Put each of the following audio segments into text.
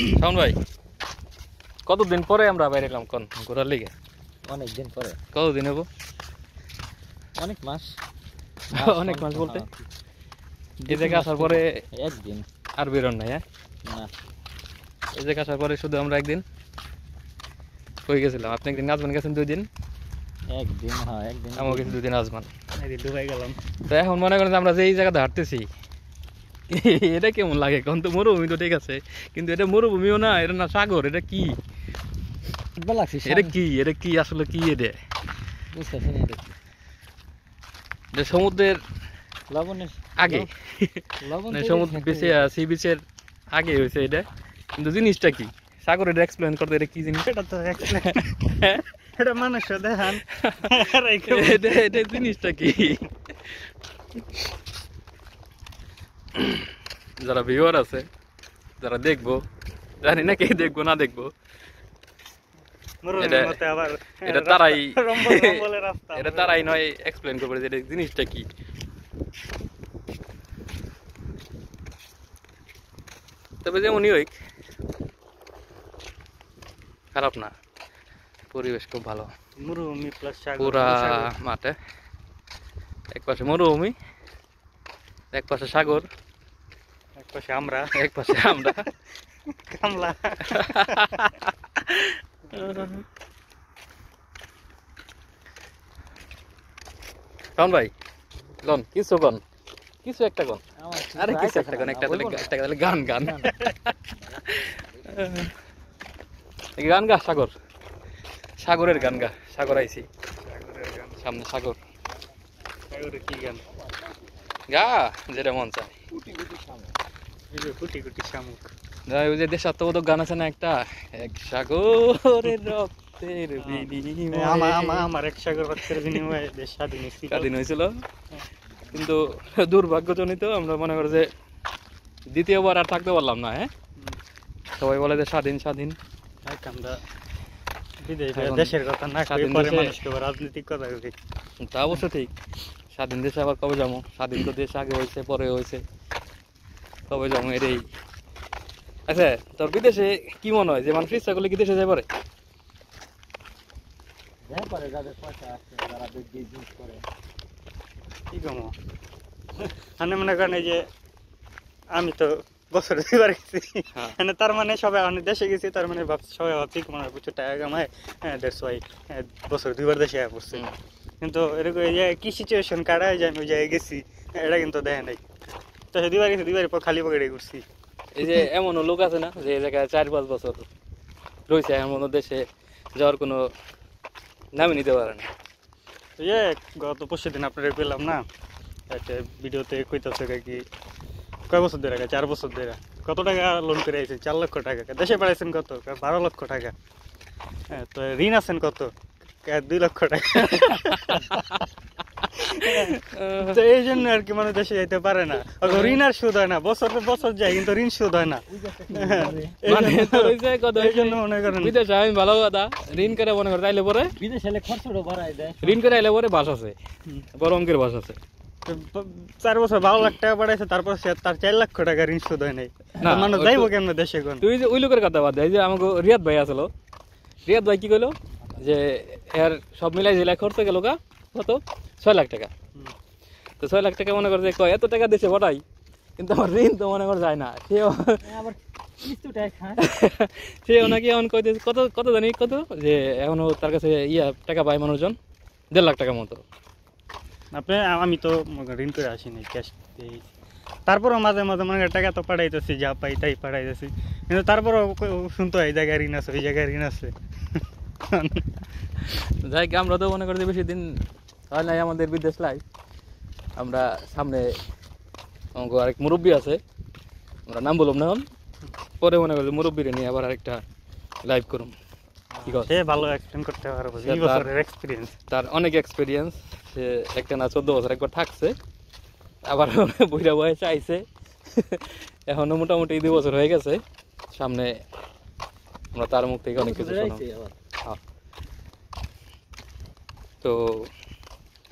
শাওন ভাই, কতদিন পরে আমরা বাইরে এলাম কোন ঘোরার লিগে? অনেকদিন পরে। কতদিন হবো? অনেক মাস। অনেক মাস বলতে এই জায়গায় আসার পরে একদিন আর বেরোন নাই? হ্যাঁ, না, এই জায়গায় আসার পরে শুধু আমরা একদিন হয়ে গেছিলাম। আপনি একদিন আজমান গেছেন, 2 দিন। একদিন, হ্যাঁ একদিন। আমার গেছি 2 দিন আজমান। দুবাই গেলাম। তো এখন মনে করেন যে আমরা যে এই জায়গাতে হাঁটতেছি, এটা কেমন লাগে? কারণ তো মরুভূমি তো ঠিক আছে, কিন্তু এটা মরুভূমিও না, এটা না সাগর। এটা কি? এটা কি আসলে কি? এটা সমুদ্রের লবণের আগে, সমুদ্র বেশি সি বিচের আগে হয়েছে এটা, কিন্তু জিনিসটা কি? সাগর এটা এক্সপ্লেন করতে, এটা কি জিনিস? এটা তো এটা মানুষ দেখান এটা জিনিসটা কি? যারা ভিউয়ার আছে, যারা দেখবো, জানি না কে দেখবো না দেখবো, এটা তারাই নয় এক্সপ্লেন করবে যে এটা জিনিসটা কি। তবে যেমনই হোক, খারাপ না, পরিবেশ খুব ভালো। মরুভূমি প্লাস পুরা মাঠে, এক পাশে মরুভূমি, এক পাশে সাগর, এক পাশে আমরা কামলা। কন ভাই, লন কিছু কন, কিছু একটা কন। আরে কিছু একটা কন, একটা তাহলে গান গান গা। সাগরের গান গা। সাগর আইছি, সামনে সাগর। কি গান গা যেটা মন চায়। কুটি কুটি শামুক। ওই যে দেশাত্মবোধক গান আছে না একটা, এক সাগরের রক্তের বিনিময়ে। আমার এক সাগর রক্তের বিনিময়ে দেশ স্বাধীন হয়েছিল। কিন্তু দুর্ভাগ্যজনিত আমরা মনে করি যে দ্বিতীয়বার আর থাকতে পারলাম না। হ্যাঁ, সবাই বলে যে স্বাধীন আমরা দেশের কথা না, মানুষকে রাজনৈতিক কথা বলি। তা অবশ্য ঠিক। স্বাধীন দেশে আবার কবে যাবো? স্বাধীন তো দেশ আগে হয়েছে, পরে হয়েছে, কবে যাবো এটাই। আচ্ছা, তোর বিদেশে কি মনে হয় যে মানুষ ইচ্ছা করলে কি দেশে যায় পারে? কি কমো মানে মনে করেন এই যে আমি তো বছরে 2বার গেছি, মানে তার মানে সবাই অনেক দেশে গেছি, তার মানে সবাই ভাবছি মানে প্রচুর টাকা কামায়, দ্যাটস ওয়াই বছরে 2বার দেশে পড়ছে। কিন্তু এরকম এই যে কি সিচুয়েশন কাটায় যে আমি ওই জায়গায় গেছি, এটা কিন্তু দেখে নাই। তো 2বার গেছি, 2বারের পর খালি পকেটে ঘুরছি। এই যে এমনও লোক আছে না যে এই জায়গায় 4-5 বছর রয়েছে, এমন দেশে যাওয়ার কোনো নামই নিতে পারে না। গত পরশু দিন আপনারা পেলাম না একটা ভিডিওতে, কইতাছে কি কয় বছর ধরে, 4 বছর ধরে কত টাকা লোন করে আইছেন? 4 লক্ষ টাকা। দেশে পাঠাইছেন কত? 12 লক্ষ টাকা। হ্যাঁ, তো ঋণ আছেন কত? 2 লক্ষ টাকা। তো এই জন্য আর কি মানে দেশে যাইতে পারে না। ঋণ আর সুদ হয় না, বছর যায় কিন্তু ঋণ সুদ হয় না। এই জন্য মনে করেন বিদেশে আমি ভালো কথা, ঋণ করে মনে করে তাইলে পরে বিদেশে খরচটা বাড়ায় দেয়। ঋণ করে আইলে পরে বাস আছে, বড় অঙ্কের বাস আছে। 4 বছর 12 লাখ টাকা পাঠাইছে, তারপর সে তার 4 লক্ষ টাকা ঋণ শোধ হয় নাই। মানুষ যাইবো কেমন দেশে? কোন তুই যে ওই লোকের কথা বাদ দে, যে আমাকে রিয়াদ ভাই আসলো, রিয়াদ ভাই কি কইলো যে এর সব মিলাই জেলায় খরচ গেল কত? 6 লাখ টাকা। তো 6 লাখ টাকা মনে করে যে কয় এত টাকা দেশে পাঠাই, কিন্তু আমার ঋণ তো মনে করে যায় না। সেও নাকি এমন কইতে কত জানি কত, যে এখনো তার কাছে টাকা পায় মানুষজন 1.5 লাখ টাকার মতো। আমি তো ঋণ করে আসিনি, ক্যাশ দিয়েছি। তারপরও মাঝে মাঝে মনে করেন টাকা তো পাঠাইতেছি, যা পাই তাই পাঠাইতেছি, কিন্তু তারপরও শুনতো এই জায়গায় ঋণ আছে, ওই জায়গায় ঋণ আছে। যাই কি, আমরা তো মনে করি বেশি দিন হয় নাই আমাদের বিদেশ লাইফ। আমরা সামনে আরেক মুরব্বী আছে, আমরা নাম বললাম না, পরে মনে করি মুরব্বীরে নিয়ে আবার আরেকটা লাইভ করুন। সে ভালো এক্সপ্লেইন করতে পারবে, এই বছরের এক্সপেরিয়েন্স, তার অনেক এক্সপেরিয়েন্স। সে একটা না 14 বছর একবার থাকছে, আবার বুড়া বয়সে আইছে, এখনো মোটামুটি 2 বছর হয়ে গেছে। সামনে আমরা তার মুখ থেকে অনেক কিছু শুনলাম। তো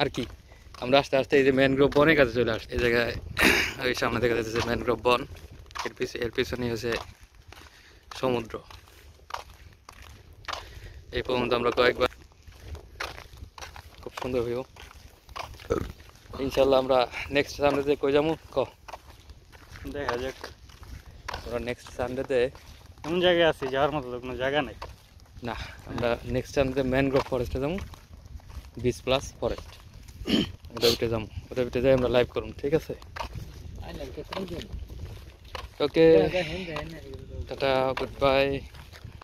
আর কি, আমরা আস্তে আস্তে এই যে ম্যানগ্রোভ বনের কাছে চলে আসছি। এই জায়গায় ওই সামনে দেখা যাচ্ছে ম্যানগ্রোভ বন, এর পিছনে হচ্ছে সমুদ্র। এই পর্যন্ত আমরা কয়েকবার, খুব সুন্দর ভিউ। ইনশাল্লাহ আমরা নেক্সট সানডেতে কই যাবো দেখা যাক। আমরা নেক্সট সানডেতে এমন জায়গায় আছি যাওয়ার মতো কোনো জায়গা নেই। না, আমরা নেক্সট সানডেতে ম্যানগ্রোভ ফরেস্টে যাবো, বিচ প্লাস ফরেস্ট, ওটা উঠে যাবো। ওটা উঠে যাই আমরা লাইভ করুন, ঠিক আছে? ওকে, টাটা, গুড বাই।